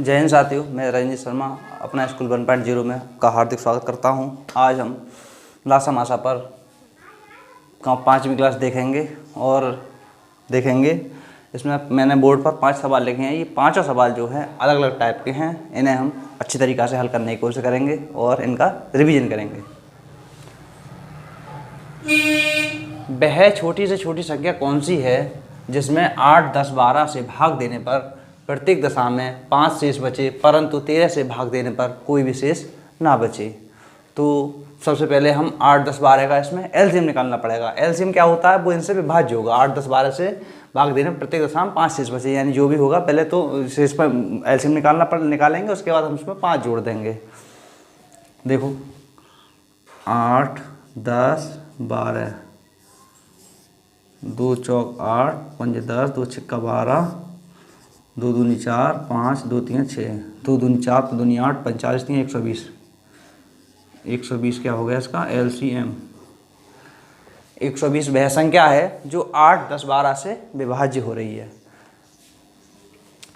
जय हिंद साथियों, मैं रजनीश शर्मा अपना स्कूल 1.0 में का हार्दिक स्वागत करता हूं। आज हम लासा मासा पर का 5वीं क्लास देखेंगे और देखेंगे इसमें मैंने बोर्ड पर 5 सवाल लिखे हैं। ये पांचों सवाल जो हैं अलग अलग टाइप के हैं। इन्हें हम अच्छी तरीक़ा से हल करने की कोशिश करेंगे और इनका रिवीजन करेंगे। वह छोटी से छोटी संख्या कौन सी है जिसमें 8, 10, 12 से भाग देने पर प्रत्येक दशा में 5 शेष बचे, परंतु 13 से भाग देने पर कोई भी शेष ना बचे। तो सबसे पहले हम 8, 10, 12 का इसमें एलसीएम निकालना पड़ेगा। एलसीएम क्या होता है, वो इनसे विभाज्य होगा। 8, 10, 12 से भाग देने पर प्रत्येक दशा में 5 शेष बचे, यानी जो भी होगा पहले तो शेष पर एलसीएम निकालेंगे, उसके बाद हम उसमें 5 जोड़ देंगे। देखो 8, 10, 12, 2 चौक 8, 5 10, 2 छक्का 12, 2 दूनी 4, 5, 2 3 6, 2 दूनी 4, 2 दूनी 8, 45 3 120। 120 क्या हो गया इसका एलसीएम। 120 वह संख्या है जो 8, 10, 12 से विभाज्य हो रही है।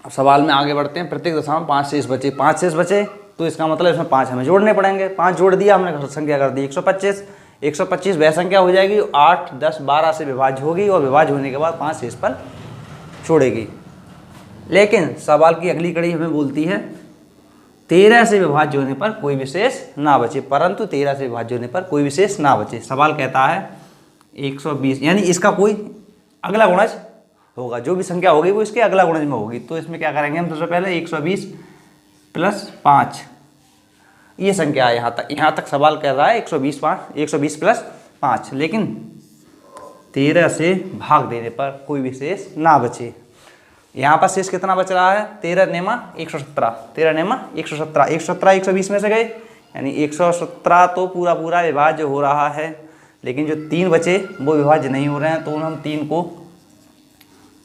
अब सवाल में आगे बढ़ते हैं। प्रत्येक दशा में 5 शेष बचे, 5 शेष बचे तो इसका मतलब इसमें 5 हमें जोड़ने पड़ेंगे। 5 जोड़ दिया हमने, संख्या कर दी 125। 125 वह संख्या हो जाएगी 8, 10, 12 से विभाज्य होगी और विभाज्य होने के बाद 5 शेष पर छोड़ेगी। लेकिन सवाल की अगली कड़ी हमें बोलती है 13 से विभाज्य होने पर कोई विशेष ना बचे, परंतु 13 से विभाज्य होने पर कोई विशेष ना बचे। सवाल कहता है 120, यानी इसका कोई अगला गुणज होगा। जो भी संख्या होगी वो इसके अगला गुणज में होगी। तो इसमें क्या करेंगे हम, सबसे पहले 120 प्लस 5, ये संख्या है। यहाँ तक सवाल कह रहा है 120 प्लस 5, लेकिन 13 से भाग देने पर कोई विशेष ना बचे। यहाँ पर शेष कितना बच रहा है, 13 नेमा 117, 13 नेमा 117, 117 120 में से गए, यानी 117 तो पूरा पूरा विभाज्य हो रहा है। लेकिन जो 3 बचे वो विभाज्य नहीं हो रहे हैं, तो हम 3 को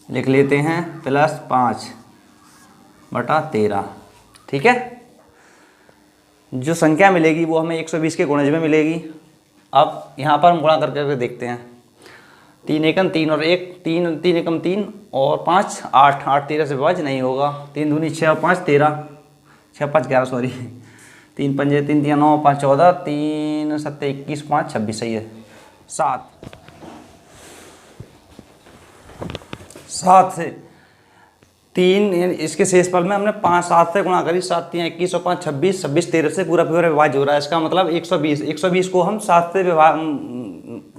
लिख लेते हैं प्लस 5/13। ठीक है, जो संख्या मिलेगी वो हमें 120 के गुणज में मिलेगी। अब यहाँ पर हम गुणा करके देखते हैं। 3 एकम 3 और 1, 3 एकम 3 और 5 8, 8 13 से विभाज्य नहीं होगा। 3 दूनी 6 और 5 13, 6 5 11 सॉरी, 3 पंजे 3 3 9, 5 14, 3 7 21, 5 26, सही है। 7 से 3, इसके शेषफल में हमने 5 7 से गुणा करी, 7 3 21 और 5 26, 26 13 से पूरा पूरा विभाज्य हो रहा है। इसका मतलब 120 को हम 7 से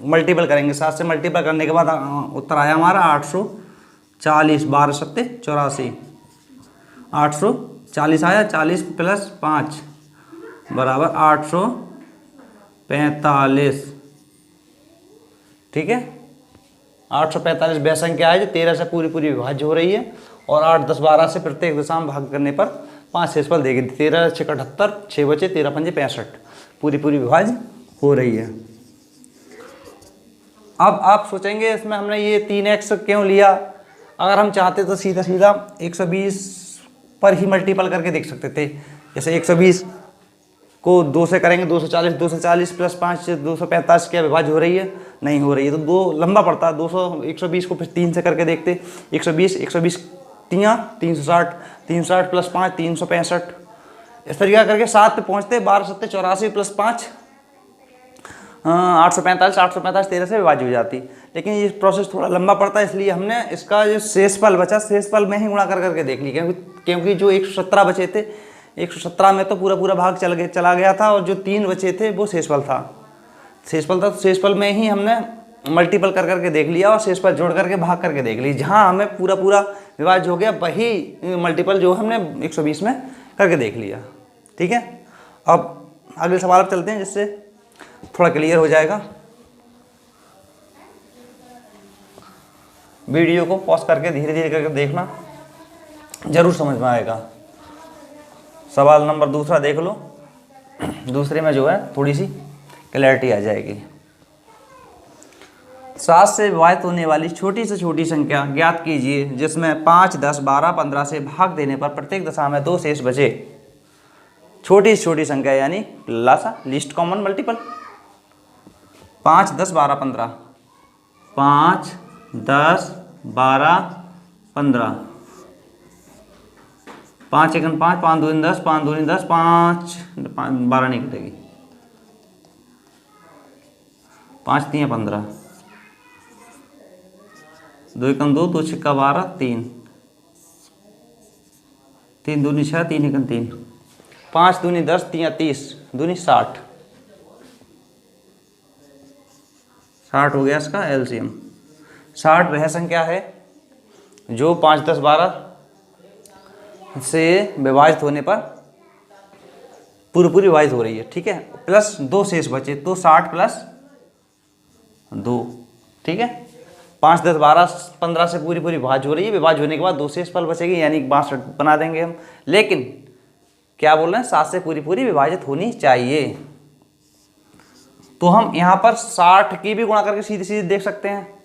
मल्टीपल करेंगे। 7 से मल्टीपल करने के बाद उत्तर आया हमारा 840, 12 सत्ते 84, 840 आया। 40 प्लस 5 बराबर 845। ठीक है, 845 वह संख्या है जो 13 से पूरी पूरी विभाज्य हो रही है और 8, 10, 12 से प्रत्येक दशा में भाग करने पर 5 शेषफल देगी। 13 6 78, 6 बचे, 13 पंजे 65, पूरी पूरी विभाज्य हो रही है। अब आप सोचेंगे इसमें हमने ये 3x क्यों लिया। अगर हम चाहते तो सीधा सीधा 120 पर ही मल्टीपल करके देख सकते थे। जैसे 120 को 2 से करेंगे, 240, 240 प्लस 5 245 क्या विभाज्य हो रही है, नहीं हो रही है, तो 2 लंबा पड़ता है। 120 को फिर 3 से करके देखते, 120 360, 360 प्लस 5 365, इस तरीका करके 7 पे पहुँचते। 12 सत्ते 84 प्लस 5 845, 13 से विभाज्य हो जाती। लेकिन ये प्रोसेस थोड़ा लंबा पड़ता है, इसलिए हमने इसका जो शेषफल बचा, शेषफल में ही गुणा कर करके देख ली। क्योंकि जो 117 बचे थे, 117 में तो पूरा पूरा भाग चला गया था और जो 3 बचे थे वो शेषफल था। तो शेषफल में ही हमने मल्टीपल कर करके देख लिया और शेषफल जोड़ करके भाग करके देख ली। जहाँ हमें पूरा पूरा विभाज्य हो गया वही मल्टीपल जो हमने 120 में करके देख लिया। ठीक है, अब अगले सवाल पर चलते हैं जिससे थोड़ा क्लियर हो जाएगा। वीडियो को पॉज करके धीरे धीरे करके देखना, जरूर समझ में आएगा। सवाल नंबर दूसरा देख लो, दूसरे में जो है थोड़ी सी क्लैरिटी आ जाएगी। 7 से विभाजित होने वाली छोटी से छोटी संख्या ज्ञात कीजिए जिसमें 5, 10, 12, 15 से भाग देने पर प्रत्येक दशा में 2 शेष बचे। छोटी से छोटी संख्या यानी लासा, लीस्ट कॉमन मल्टीपल। 5, 10, 12, 15, 5, 10, 12, 15, 5 एकन 5, 5 दूनी 10, 5 दूनी 10, 5 12 नहीं कटेगी, 5 3 15, 2 एकन 2, 2 छिक्का 12, 3 3 दूनी 6, 3 एकन 3, 5 दूनी 10, 3 30, दूनी 60, 60 हो गया इसका एलसीएम। 60 वह संख्या है जो 5 10 12 से विभाजित होने पर पूरी विभाजित हो रही है, ठीक है, प्लस 2 शेष बचे, तो 60 प्लस 2, ठीक है। 5 10 12 15 से पूरी विभाज्य हो रही है, विभाज्य होने के बाद 2 शेष फल बचेगी, यानी 62 बना देंगे हम। लेकिन क्या बोल रहे हैं, 7 से पूरी विभाजित होनी चाहिए। तो हम यहाँ पर 60 की भी गुणा करके सीधे सीधे देख सकते हैं।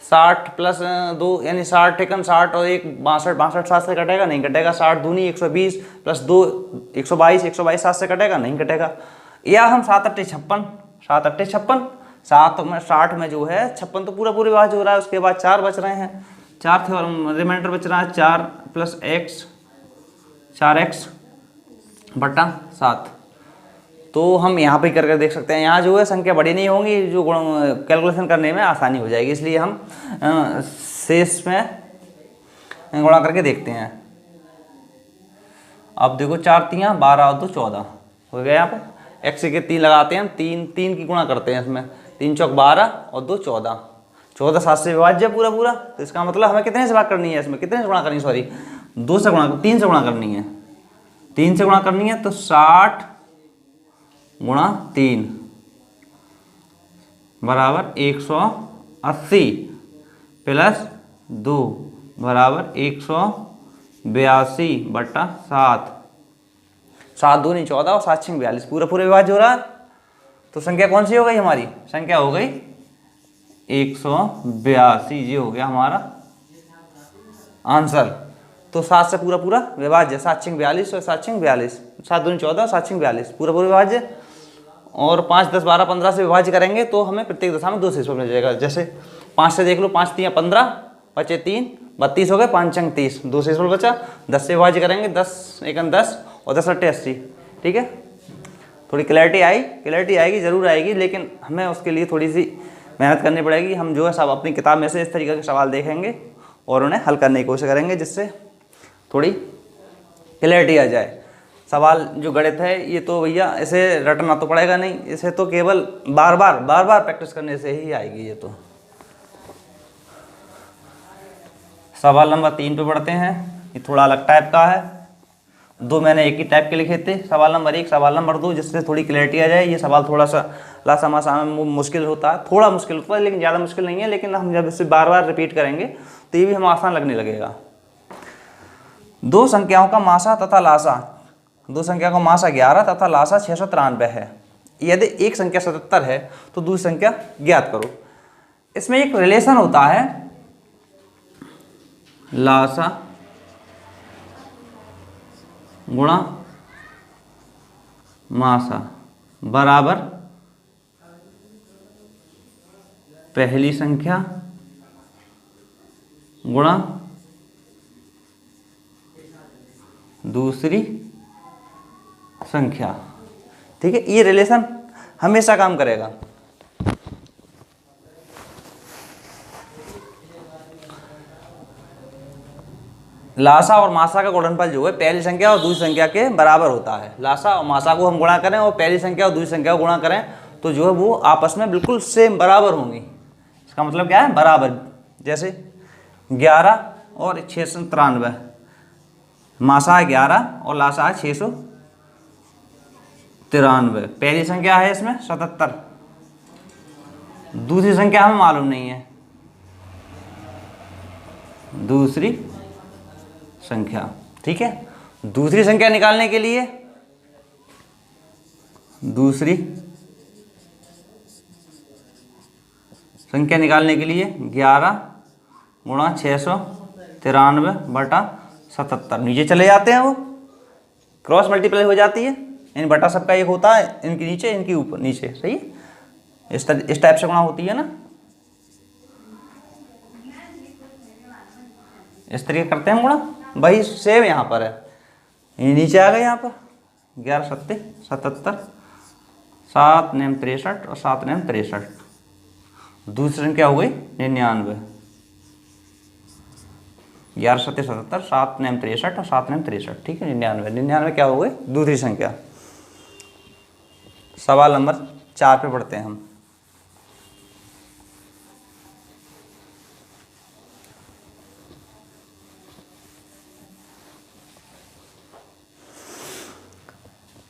60 प्लस 2 यानी 60 एकन 60 और 1 62, 62 7 से कटेगा, नहीं कटेगा। 60 दूनी 120 प्लस 2 122, 122 7 से कटेगा, नहीं कटेगा। या हम 7 8 56, 7 8 56, 7 में 60 में जो है 56 तो पूरा विभाज्य हो रहा है, उसके बाद 4 बच रहे हैं, 4 थे और रिमाइंडर बच रहा है 4 प्लस x, 4x बटा 7। तो हम यहाँ पे करके देख सकते हैं, यहाँ जो है संख्या बड़ी नहीं होंगी, जो कैलकुलेशन करने में आसानी हो जाएगी, इसलिए हम शेष में गुणा करके देखते हैं। अब देखो 4 3 12 और 2 14 हो गया। यहाँ पे x के 3 लगाते हैं हम, 3 की गुणा करते हैं इसमें, 3 चौक 12 और 2 14, 14 7 से विभाज्य पूरा। तो इसका मतलब हमें कितने से भाग करनी है, इसमें कितने से गुणा करनी है, सॉरी 2 से गुणा, 3 से गुणा करनी है, 3 से गुणा करनी है। तो 60 गुणा 3 बराबर 180 प्लस 2 बराबर 182 बटा 7, 7 दूनी 14 और 7 6 42, पूरा विभाज्य हो रहा है। तो संख्या कौन सी हो गई हमारी, संख्या हो गई 182, ये हो गया हमारा आंसर। तो 7 से पूरा विभाज्य, 7 6 42 और 7 6 42, 7 दूनी 14 और 7 6 42, पूरा विभाज्य। और 5 10 12 15 से विभाज्य करेंगे तो हमें प्रत्येक दशा में 2 शेष मिल जाएगा। जैसे 5 से देख लो, 5 3 15 बचे 3, 32 हो गए, 5 6 30, 2 शेष बचा। 10 से विभाज्य करेंगे, 10 एकन 10 और 10 8 80, ठीक है। थोड़ी क्लैरिटी आएगी, जरूर आएगी, लेकिन हमें उसके लिए थोड़ी सी मेहनत करनी पड़ेगी। हम जो है सब अपनी किताब में से इस तरीके के सवाल देखेंगे और उन्हें हल करने की कोशिश करेंगे, जिससे थोड़ी क्लैरिटी आ जाए। सवाल जो गणित है ये तो भैया इसे रटना तो पड़ेगा नहीं, इसे तो केवल बार बार प्रैक्टिस करने से ही आएगी। ये तो सवाल नंबर 3 पे बढ़ते हैं। ये थोड़ा अलग टाइप का है, 2 मैंने एक ही टाइप के लिखे थे, सवाल नंबर 1 सवाल नंबर 2, जिससे थोड़ी क्लैरिटी आ जाए। ये सवाल थोड़ा सा लासा मुश्किल होता है, थोड़ा मुश्किल होता है, लेकिन ज़्यादा मुश्किल नहीं है। लेकिन हम जब इसे बार रिपीट करेंगे तो ये भी हमें आसान लगने लगेगा। 2 संख्याओं का मासा तथा लासा, 2 संख्या का मासा 11 तथा लासा 693 है। यदि एक संख्या 77 है तो दूसरी संख्या ज्ञात करो। इसमें एक रिलेशन होता है, लासा गुणा मासा बराबर पहली संख्या गुणा दूसरी संख्या, ठीक है। ये रिलेशन हमेशा काम करेगा। लासा और मासा का गुणनफल जो है पहली संख्या और दूसरी संख्या के बराबर होता है। लासा और मासा को हम गुणा करें और पहली संख्या और दूसरी संख्या को गुणा करें तो जो है वो आपस में बिल्कुल सेम बराबर होंगी। इसका मतलब क्या है, बराबर। जैसे 11 और 693, मासा है 11 और लासा है 693। पहली संख्या है इसमें 77, दूसरी संख्या हमें मालूम नहीं है, दूसरी संख्या, ठीक है। दूसरी संख्या निकालने के लिए दूसरी संख्या निकालने के लिए 11 गुणा 693 बटा 77, नीचे चले जाते हैं, वो क्रॉस मल्टीप्लाई हो जाती है, यानी बटा सबका एक होता है, इनके नीचे इनके ऊपर नीचे, सही है। इस टाइप से गुणा होती है ना, इस तरीके करते हैं गुणा। वही सेम यहाँ पर है, ये नीचे आ गए यहाँ पर 11 सत्ते 77, 7 नेम 63 और 7 नेम 63। दूसरी संख्या हो गई 99, 11 सत्ते 77, 7 नेम 63 और 7 नेम 63, ठीक है 99। 99 क्या हो गई दूसरी संख्या। सवाल नंबर 4 पे पढ़ते हैं हम।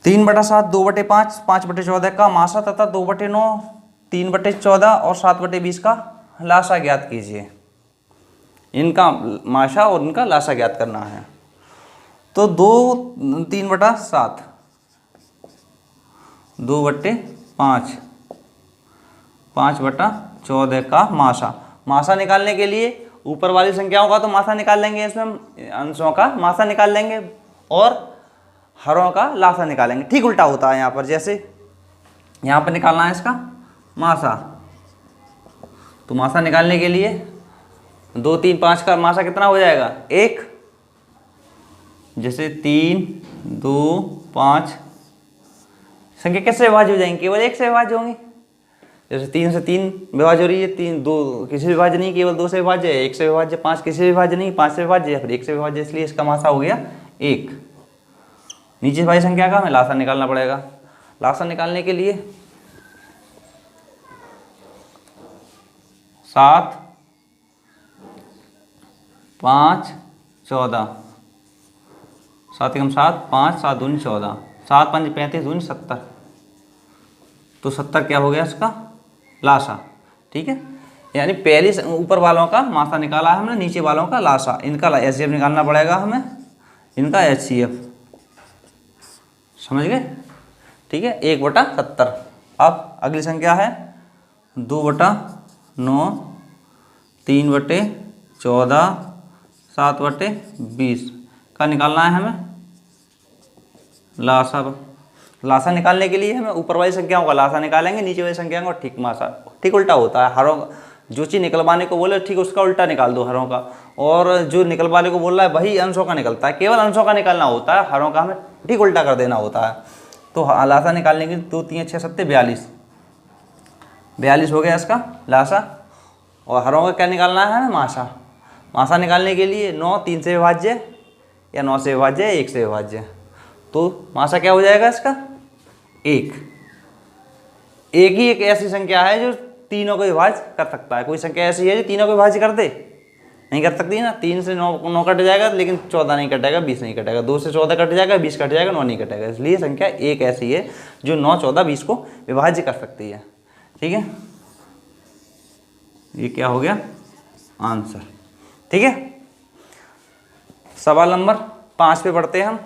तीन बटा 7, 2/5, 5/14 का मासा तथा 2/9, 3/14 और 7/20 का लासा ज्ञात कीजिए। इनका माशा और इनका लासा ज्ञात करना है। तो 3/7, 2/5, 5/14 का मासा। मासा निकालने के लिए ऊपर वाली संख्याओं का तो मासा निकाल लेंगे, इसमें हम अंशों का मासा निकाल लेंगे और हरों का लासा निकालेंगे। ठीक उल्टा होता है यहाँ पर, जैसे यहाँ पर निकालना है इसका मासा, तो मासा निकालने के लिए 2, 3, 5 का मासा कितना हो जाएगा 1। जैसे 3, 2, 5 संख्या कैसे विभाज्य हो जाएंगी, केवल 1 से विभाज्य होंगी। जैसे 3 से 3 विभाज्य हो रही है, 3 2 किसी से विभाज्य नहीं, केवल 2 से विभाज्य है, 1 से विभाज्य, 5 किसी से विभाज्य नहीं, 5 से विभाज्य या फिर 1 से विभाज्य, इसलिए इसका मासा हो गया 1। नीचे वाली संख्या का हमें लासा निकालना पड़ेगा। लासा निकालने के लिए 7, 5, 14, 7 एकम 7, 5, 7 दूनी 14, 7 5 35 दूनी 70, तो 70 क्या हो गया इसका लासा। ठीक है, यानी पहली ऊपर वालों का मासा निकाला है हमने, नीचे वालों का लासा। इनका HCF निकालना पड़ेगा हमें, इनका HCF, समझ गए। ठीक है, 1/70। अब अगली संख्या है 2/9, 3/14, 7/20 का निकालना है हमें लासा। लासा निकालने के लिए हमें ऊपर वाली संख्याओं का लासा निकालेंगे, नीचे वाली संख्याओं का ठीक मासा। ठीक उल्टा होता है, हरों जो चीज़ निकलवाने को बोले ठीक उसका उल्टा निकाल दो हरों का, और जो निकलवाने को बोल रहा है वही अंशों का निकलता है, केवल अंशों का निकालना होता है, हरों का हमें ठीक उल्टा कर देना होता है। तो लासा निकालने के लिए 2, 3, 6, 7, 42, 42 हो गया इसका लासा। और हरों का क्या निकालना है हमें मासा। मासा निकालने के लिए 9 3 से विभाज्य या 9 से विभाज्य या 1 से विभाज्य, तो मासा क्या हो जाएगा इसका 1। एक ही एक ऐसी संख्या है जो तीनों को विभाज्य कर सकता है। कोई संख्या ऐसी है जो तीनों को विभाज्य कर दे, नहीं कर सकती ना। 3 से 9 कट जाएगा, लेकिन 14 नहीं कटेगा, 20 नहीं कटेगा। 2 से 14 कट जाएगा, 20 कट जाएगा, 9 नहीं कटेगा। इसलिए संख्या एक ऐसी है जो 9, 14, 20 को विभाज्य कर सकती है। ठीक है, ये क्या हो गया आंसर। ठीक है, सवाल नंबर 5 पे पढ़ते हैं हम।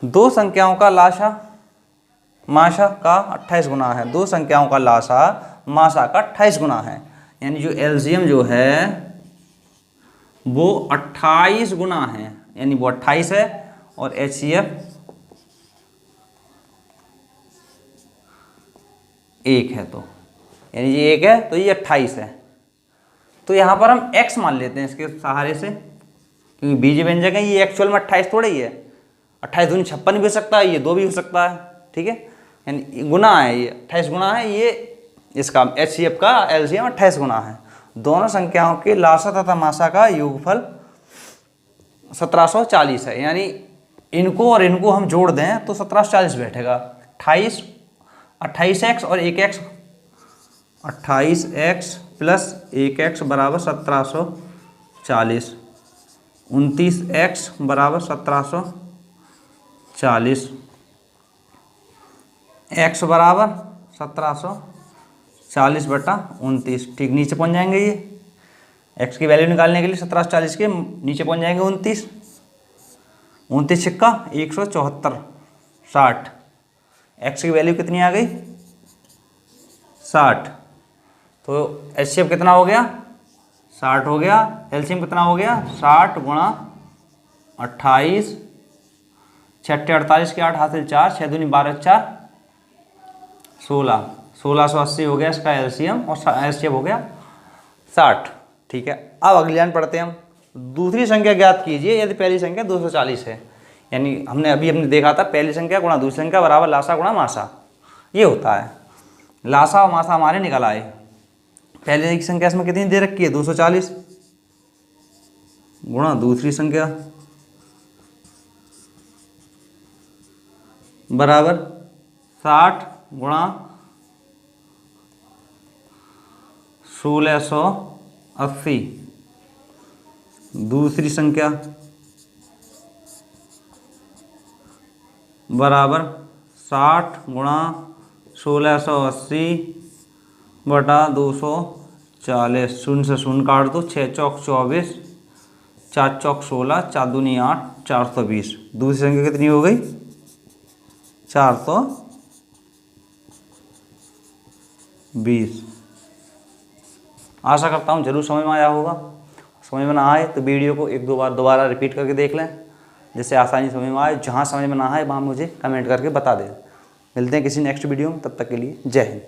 दो संख्याओं का लासा माशा का 28 गुना है। दो संख्याओं का लासा माशा का 28 गुना है, यानी जो एलसीएम जो है वो 28 गुना है, यानी वो 28 है और HCF 1 है, तो यानी ये 1 है तो ये 28 है। तो यहाँ पर हम x मान लेते हैं इसके सहारे से, क्योंकि बीज व्यंजक है, ये एक्चुअल में 28 थोड़ा ही है। 28 दूनी 56 भी हो सकता है, ये 2 भी हो सकता है। ठीक है, यानी गुना है, ये 28 गुना है, ये इसका HCF का LCM 28 गुना है। दोनों संख्याओं के लासा तथा मासा का योगफल 1740 है, यानी इनको और इनको हम जोड़ दें तो 1740 बैठेगा। 28x और 1x, 28x प्लस 1x बराबर 1740, 29x बराबर 1740, x बराबर 1740/29। ठीक, नीचे पहुंच जाएंगे ये x की वैल्यू निकालने के लिए 1740 के नीचे पहुंच जाएंगे 29, 29 छिक्का 174, 60। x की वैल्यू कितनी आ गई 60, तो HCF कितना हो गया 60 हो गया। LCM कितना हो गया 60 गुणा 28, 6 48 के 8 हासिल 4, 6 दूनी 12 4, 16, 1680 हो गया इसका एलसीएम और एचसीएफ हो गया 60। ठीक है, अब अगली लाइन पढ़ते हैं हम। दूसरी संख्या ज्ञात कीजिए यदि पहली संख्या 240 है। यानी हमने अभी देखा था पहली संख्या गुणा दूसरी संख्या बराबर लासा गुणा मासा, ये होता है। लासा और मासा हमारे निकल आए। पहले की संख्या इसमें कितनी दे रखी है 240 गुणा दूसरी संख्या बराबर 60 गुणा 1680, दूसरी संख्या बराबर 60 गुणा 1680 बटा 240। शून्य से शून्य काट दो, 6 चौक 24, 4 चौक 16, 4 दूनी 8, 420। दूसरी संख्या कितनी हो गई 420। आशा करता हूँ जरूर समझ में आया होगा। समझ में ना आए तो वीडियो को एक दो बार दोबारा रिपीट करके देख लें, जिससे आसानी समझ में आए। जहाँ समझ में ना आए वहाँ मुझे कमेंट करके बता दें। मिलते हैं किसी नेक्स्ट वीडियो में, तब तक के लिए जय हिंद।